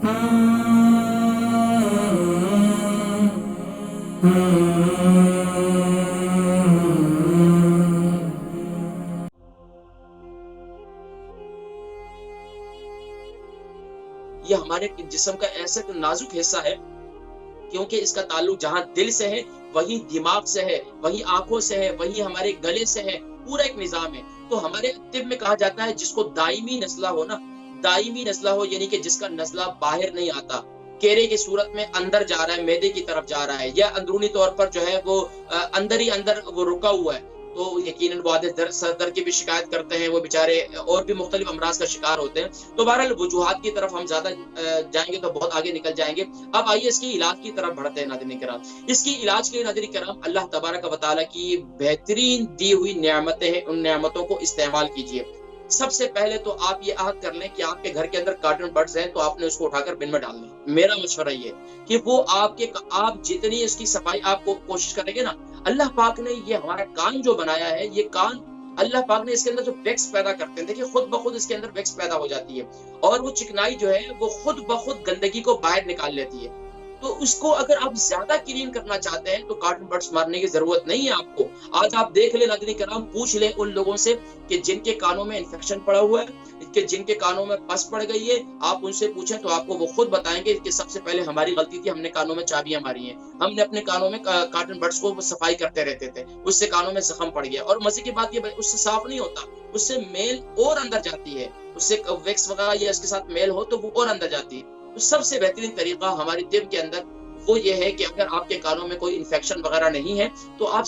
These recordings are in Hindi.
ये हमारे जिस्म का ऐसा तो नाजुक हिस्सा है, क्योंकि इसका ताल्लुक जहाँ दिल से है, वहीं दिमाग से है, वहीं आँखों से है, वहीं हमारे गले से है, पूरा एक निज़ाम है। तो हमारे तिब में कहा जाता है जिसको दायमी नज़ला हो ना, दायमी नज़ला हो यानी कि जिसका नज़ला बाहर नहीं आता, केरे की सूरत में अंदर जा रहा है, मैदे की तरफ जा रहा है या अंदरूनी तौर पर जो है वो अंदर ही अंदर वो रुका हुआ है, तो यकीनन वो आधे सर दर्द की भी शिकायत करते हैं, वो बेचारे और भी मुख्तलिफ अमराज़ का शिकार होते हैं। तो बहरहाल वजूहात की तरफ हम ज़्यादा जाएँगे तो बहुत आगे निकल जाएँगे। अब आइए इसके इलाज की तरफ बढ़ते हैं नाज़रीन किराम। इसकी इलाज के लिए नाज़रीन किराम अल्लाह तबारक व तआला की बेहतरीन दी हुई नेमतें हैं, उन नेमतों को इस्तेमाल कीजिए। सबसे पहले तो आप ये अहद कर लें कि आपके घर के अंदर कार्टन बर्ड्स हैं, तो आपने उसको उठाकर बिन में डाल दें। मेरा मशवरा ये कि वो आप जितनी इसकी सफाई आप कोशिश करेंगे ना, अल्लाह पाक ने ये हमारा कान जो बनाया है, ये कान अल्लाह पाक ने इसके अंदर जो वैक्स पैदा करते हैं, देखिए खुद ब खुद इसके अंदर वैक्स पैदा हो जाती है और वो चिकनाई जो है वो खुद ब खुद गंदगी को बाहर निकाल लेती है। तो उसको अगर आप ज़्यादा क्लीन करना चाहते हैं तो कार्टन बर्ड्स मारने की ज़रूरत नहीं है आपको। आज आप देख लें नाज़रीन किराम, पूछ लें उन लोगों से कि जिनके कानों में इन्फेक्शन पड़ा हुआ है, कि जिनके कानों में पस पड़ गई है, आप उनसे पूछें तो आपको वो खुद बताएँगे कि सबसे पहले हमारी गलती थी, हमने कानों में चाबियाँ मारी हैं। हमने अपने कानों में कार्टन बर्ड्स को सफाई करते रहते थे, उससे कानों में ज़ख्म पड़ गया और मज़े की बात ये उससे साफ नहीं होता, उससे मेल और अंदर जाती है, उससे वैक्स वगैरह या इसके साथ मेल हो तो वो और अंदर जाती है। तो सबसे बेहतरीन तरीका हमारी तिब के अंदर वो ये है कि अगर आपके कानों में कोई इन्फेक्शन वगैरह नहीं है, तो आप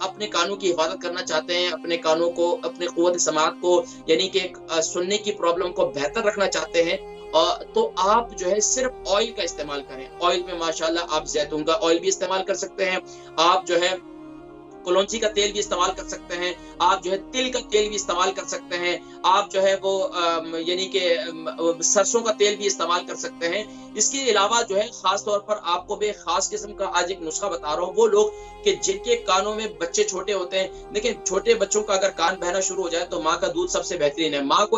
अपने कानों की हिफाजत करना चाहते हैं, अपने कानों को, अपने क़ुव्वत समाअत को यानी कि सुनने की प्रॉब्लम को बेहतर रखना चाहते हैं, तो आप जो है सिर्फ ऑयल का इस्तेमाल करें। ऑयल में माशाअल्लाह आप ज़ैतून का ऑयल भी इस्तेमाल कर सकते हैं, आप जो है कलौंजी का तेल भी इस्तेमाल कर सकते हैं, आप जो है तिल का तेल भी इस्तेमाल कर सकते हैं, आप जो है वो यानी कि सरसों का तेल भी इस्तेमाल कर सकते हैं। इसके अलावा जो है ख़ास तौर पर आपको भी ख़ास किस्म का आज एक नुस्ख़ा बता रहा हूँ, वो लोग कि जिनके कानों में बच्चे छोटे होते हैं, देखिए छोटे बच्चों का अगर कान बहना शुरू हो जाए तो माँ का दूध सबसे बेहतरीन है। माँ को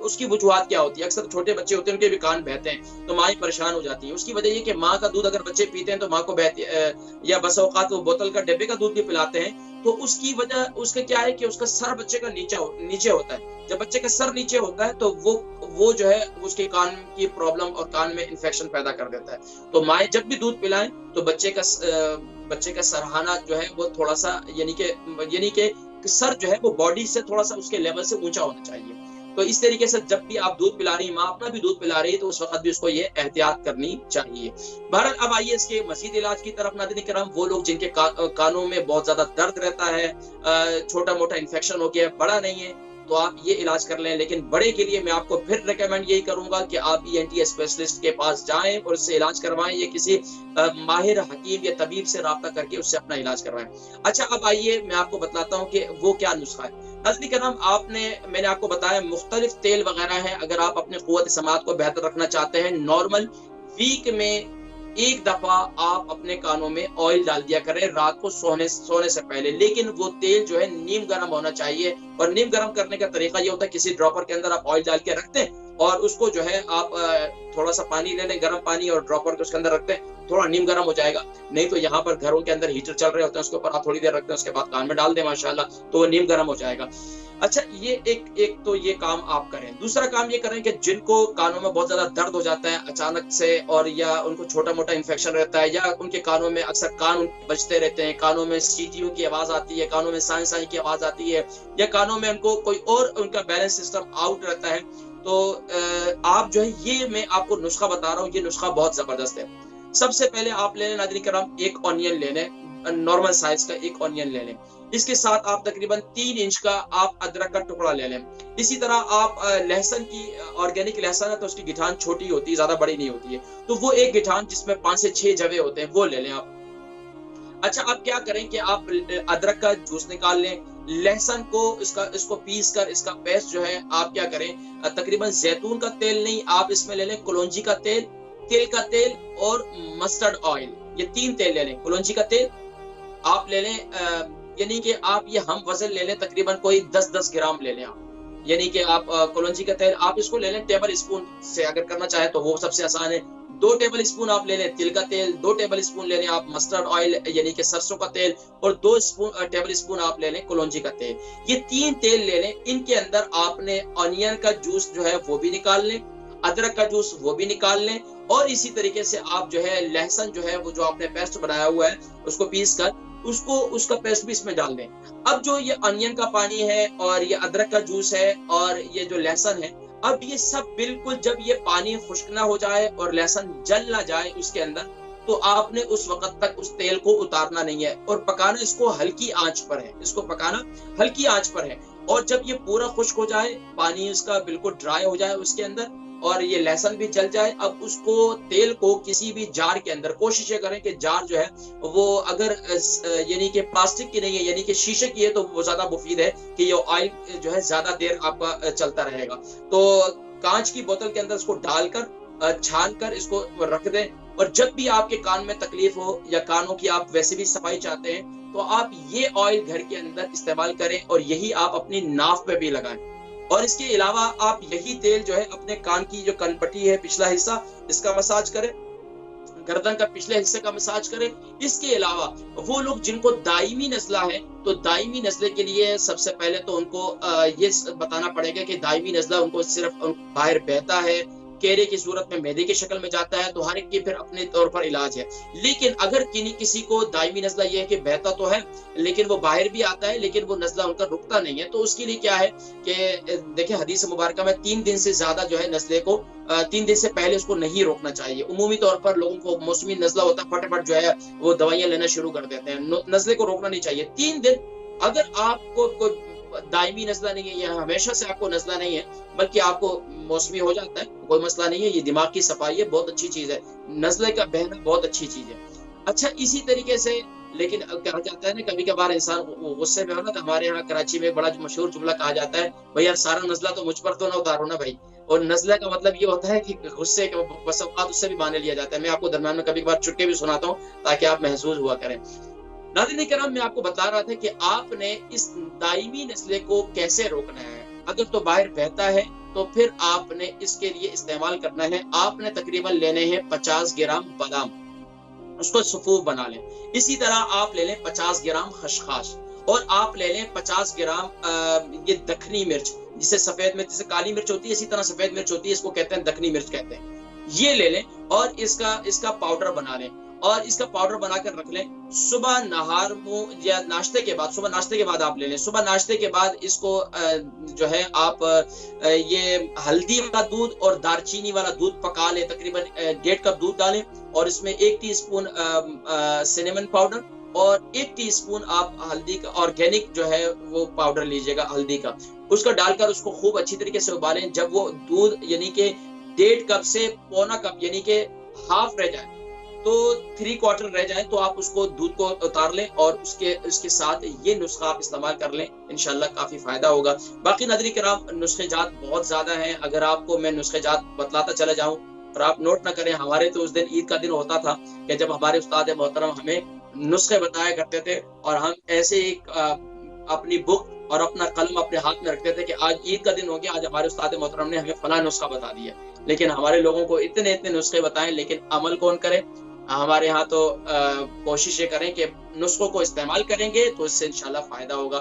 उसकी वजूहात क्या होती है, अक्सर छोटे बच्चे होते हैं उनके भी कान बहते हैं, तो माँ ही परेशान हो जाती है। उसकी वजह ये कि माँ का दूध अगर बच्चे पीते हैं तो माँ को या बस औक़ात वो बोतल का डिब्बे का दूध भी पिलाते हैं, तो उसकी वजह उसका क्या है कि उसका सर बच्चे का नीचे होता है। जब बच्चे का सर नीचे होता है तो वो जो है उसके कान की प्रॉब्लम और कान में इन्फेक्शन पैदा कर देता है। तो माएँ जब भी दूध पिलाएं तो बच्चे का सरहाना जो है वो थोड़ा-सा यानी कि सर जो है वो बॉडी से थोड़ा-सा उसके लेवल से ऊँचा होना चाहिए। तो इस तरीके से जब भी आप दूध पिला रही हैं, माँ अपना भी दूध पिला रही है, तो उस वक़्त भी उसको ये एहतियात करनी चाहिए। बहरहाल अब आइए इसके मज़ीद इलाज की तरफ नाज़रीन किराम। वो लोग जिनके कानों में बहुत ज़्यादा दर्द रहता है, छोटा-मोटा इन्फेक्शन हो गया है, बड़ा नहीं है, तो आप ये इलाज कर लें। लेकिन बड़े के लिए मैं आपको फिर रिकमेंड यही करूँगा कि आप ईएनटी स्पेशलिस्ट के पास जाएँ और उससे इलाज करवाएँ या किसी माहिर हकीम या तबीब से राब्ता करके उससे अपना इलाज करवाएँ। अच्छा, अब आइए मैं आपको बतलाता हूँ कि वो क्या नुस्ख़ा है। नाज़रीन किराम, मैंने आपको बताया मुख्तलिफ तेल वगैरह हैं, अगर आप अपनी क़ुव्वत समाअत को बेहतर रखना चाहते हैं, नॉर्मल वीक में 1 दफ़ा आप अपने कानों में ऑयल डाल दिया करें रात को सोने से पहले। लेकिन वो तेल जो है नीम गर्म होना चाहिए और नीम गर्म करने का तरीका ये होता है, किसी ड्रॉपर के अंदर आप ऑयल डाल के रख दें और उसको जो है आप थोड़ा-सा पानी ले लें, गर्म पानी, और ड्रॉपर को उसके अंदर रख दें, थोड़ा नीम गर्म हो जाएगा। नहीं तो यहाँ पर घरों के अंदर हीटर चल रहे होते हैं, उसके ऊपर आप थोड़ी देर रख दें, उसके बाद कान में डाल दें माशाअल्लाह, तो वो नीम गर्म हो जाएगा। अच्छा, ये एक तो ये काम आप करें। दूसरा काम ये करें कि जिनको कानों में बहुत ज़्यादा दर्द हो जाता है अचानक से, और या उनको छोटा-मोटा इन्फेक्शन रहता है, या उनके कानों में अक्सर कान बजते रहते हैं, कानों में सीटियों की आवाज़ आती है, कानों में साँई-साँई की आवाज़ आती है, या कानों में उनको कोई और उनका बैलेंस सिस्टम आउट रहता है, तो आप जो है, ये मैं आपको नुस्ख़ा बता रहा हूँ, ये नुस्ख़ा बहुत ज़बरदस्त है। सबसे पहले आप ले लें नाज़रीन किराम, 1 ऑनियन ले लें, नॉर्मल साइज़ का 1 ऑनियन ले लें। इसके साथ आप तकरीबन 3 इंच का आप अदरक का टुकड़ा ले लें। इसी तरह आप लहसुन की, ऑर्गेनिक लहसुन है तो उसकी गिठान छोटी होती है, ज़्यादा बड़ी नहीं होती है, तो वो एक गिठान जिसमें 5 से 6 जवे होते हैं, वो ले लें आप। अच्छा, आप क्या करें कि आप अदरक का जूस निकाल लें, लहसुन को इसको पीस कर इसका पेस्ट जो है आप क्या करें, तकरीबन जैतून का तेल नहीं, आप इसमें ले लें कलौंजी का तेल, तिल का तेल और मस्टर्ड ऑयल, ये 3 तेल ले लें। कलौंजी का तेल आप ले लें, यानी कि आप ये हम वज़न ले लें, तकरीबन कोई 10-10 ग्राम ले लें आप। यानी कि आप कलौंजी का तेल आप इसको ले लें टेबल स्पून से, अगर करना चाहें तो वो सबसे आसान है। 2 टेबल स्पून आप ले लें तिल का तेल, 2 टेबल स्पून ले लें आप मस्टर्ड ऑयल यानी कि सरसों का तेल, और 2 टेबल स्पून आप ले लें कलौंजी का तेल। ये 3 तेल ले लें। इनके अंदर आपने ऑनियन का जूस जो है वो भी निकाल लें, अदरक का जूस वो भी निकाल लें, और इसी तरीके से आप जो है लहसुन जो है वो जो आपने पेस्ट बनाया हुआ है उसको पीस कर उसको उसका पेस्ट भी इसमें डाल दें। अब जो ये अनियन का पानी है और ये अदरक का जूस है और ये जो लहसुन है, अब ये सब बिल्कुल जब ये पानी खुश्क ना हो जाए और लहसुन जल ना जाए उसके अंदर, तो आपने उस वक्त तक उस तेल को उतारना नहीं है और पकाना इसको हल्की आंच पर है। इसको पकाना हल्की आंच पर है, और जब ये पूरा खुश्क हो जाए, पानी इसका बिल्कुल ड्राई हो जाए उसके अंदर और ये लहसुन भी जल जाए, अब उसको तेल को किसी भी जार के अंदर, कोशिश करें कि जार जो है वो अगर यानी कि प्लास्टिक की नहीं है यानी कि शीशे की है तो वो ज्यादा मुफीद है कि ये ऑयल जो है ज्यादा देर आपका चलता रहेगा। तो कांच की बोतल के अंदर इसको डालकर छान कर इसको रख दें, और जब भी आपके कान में तकलीफ हो या कानों की आप वैसे भी सफाई चाहते हैं तो आप ये ऑयल घर के अंदर इस्तेमाल करें और यही आप अपनी नाक पे भी लगाएं। और इसके अलावा आप यही तेल जो है अपने कान की जो कनपट्टी है पिछला हिस्सा इसका मसाज करें, गर्दन का पिछले हिस्से का मसाज करें। इसके अलावा वो लोग जिनको दायमी नज़ला है, तो दायमी नज़ले के लिए सबसे पहले तो उनको ये बताना पड़ेगा कि दायमी नज़ला उनको सिर्फ बाहर बहता है, केरे की सूरत में मैदे की शक्ल में जाता है, तो हर एक की फिर अपने तौर पर इलाज है। लेकिन अगर किसी को दायमी नज़ला ये है कि बहता तो है लेकिन वो बाहर भी आता है लेकिन वो नज़ला उनका रुकता नहीं है, तो उसके लिए क्या है कि देखिए हदीस मुबारक में 3 दिन से ज्यादा जो है नज़ले को 3 दिन से पहले उसको नहीं रोकना चाहिए। उमूमी तौर पर लोगों को मौसमी नज़ला होता है, फटाफट जो है वो दवाइयां लेना शुरू कर देते हैं, नज़ले को रोकना नहीं चाहिए 3 दिन। अगर आपको कोई दायमी नज़ला नहीं है या हमेशा से आपको नज़ला नहीं है बल्कि आपको मौसमी हो जाता है, कोई मसला नहीं है, ये दिमाग की सफाई है, बहुत अच्छी चीज है, नज़ले का बहना बहुत अच्छी चीज है। अच्छा, इसी तरीके से लेकिन कहा जाता है ना कभी कभार इंसान गुस्से में हो ना, तो हमारे यहाँ कराची में एक बड़ा मशहूर जुमला कहा जाता है, भाई यार सारा नज़ला तो मुझ पर तो ना उतारो ना भाई। और नज़ला का मतलब ये होता है कि गुस्से के बस उससे भी मान लिया जाता है। मैं आपको दरम्यान में कभी कभार चुटके भी सुनाता हूँ ताकि आप महसूस हुआ करें। नाज़रीन किराम, मैं आपको बता रहा था कि आपने इस दायमी नस्ले को कैसे रोकना है। अगर तो बाहर बहता है तो फिर आपने इसके लिए इस्तेमाल करना है, आपने तकरीबन लेने हैं 50 ग्राम बादाम, उसको सफूफ बना लें। इसी तरह आप ले लें 50 ग्राम खसखस, और आप ले लें 50 ग्राम ये दखनी मिर्च, जिसे सफेद मिर्च, जैसे काली मिर्च होती है इसी तरह सफेद मिर्च होती है, इसको कहते हैं दखनी मिर्च कहते हैं। ये ले लें और इसका पाउडर बना लें, और इसका पाउडर बनाकर रख लें। सुबह नहार मुंह या नाश्ते के बाद, सुबह नाश्ते के बाद आप ले लें। सुबह नाश्ते के बाद इसको जो है आप ये हल्दी वाला दूध और दालचीनी वाला दूध पका लें, तकरीबन 1.5 कप दूध डालें और इसमें 1 टीस्पून सिनेमन पाउडर और 1 टीस्पून आप हल्दी का ऑर्गेनिक जो है वो पाउडर लीजिएगा हल्दी का, उसको डालकर उसको खूब अच्छी तरीके से उबालें। जब वो दूध यानी कि 1.5 कप से पौना कप यानी कि हाफ रह जाए, तो 3/4 रह जाए, तो आप उसको दूध को उतार लें और उसके साथ ये नुस्खा आप इस्तेमाल कर लें, इंशाल्लाह काफी फायदा होगा। बाकी नाज़रीन किराम, नुस्खे जात बहुत ज्यादा हैं, अगर आपको मैं नुस्खे जात बतलाता चला जाऊं और आप नोट ना करें। हमारे तो उस दिन ईद का दिन होता था कि जब हमारे उस्ताद मोहतरम हमें नुस्खे बताया करते थे और हम ऐसे एक अपनी बुक और अपना कलम अपने हाथ में रखते थे कि आज ईद का दिन हो गया, आज हमारे उस्ताद मोहतरम ने हमें फला नुस्खा बता दिया। लेकिन हमारे लोगों को इतने नुस्खे बताएं लेकिन अमल कौन करे। हमारे यहाँ तो कोशिश करें कि नुस्खों को इस्तेमाल करेंगे तो इससे इंशाल्लाह फायदा होगा।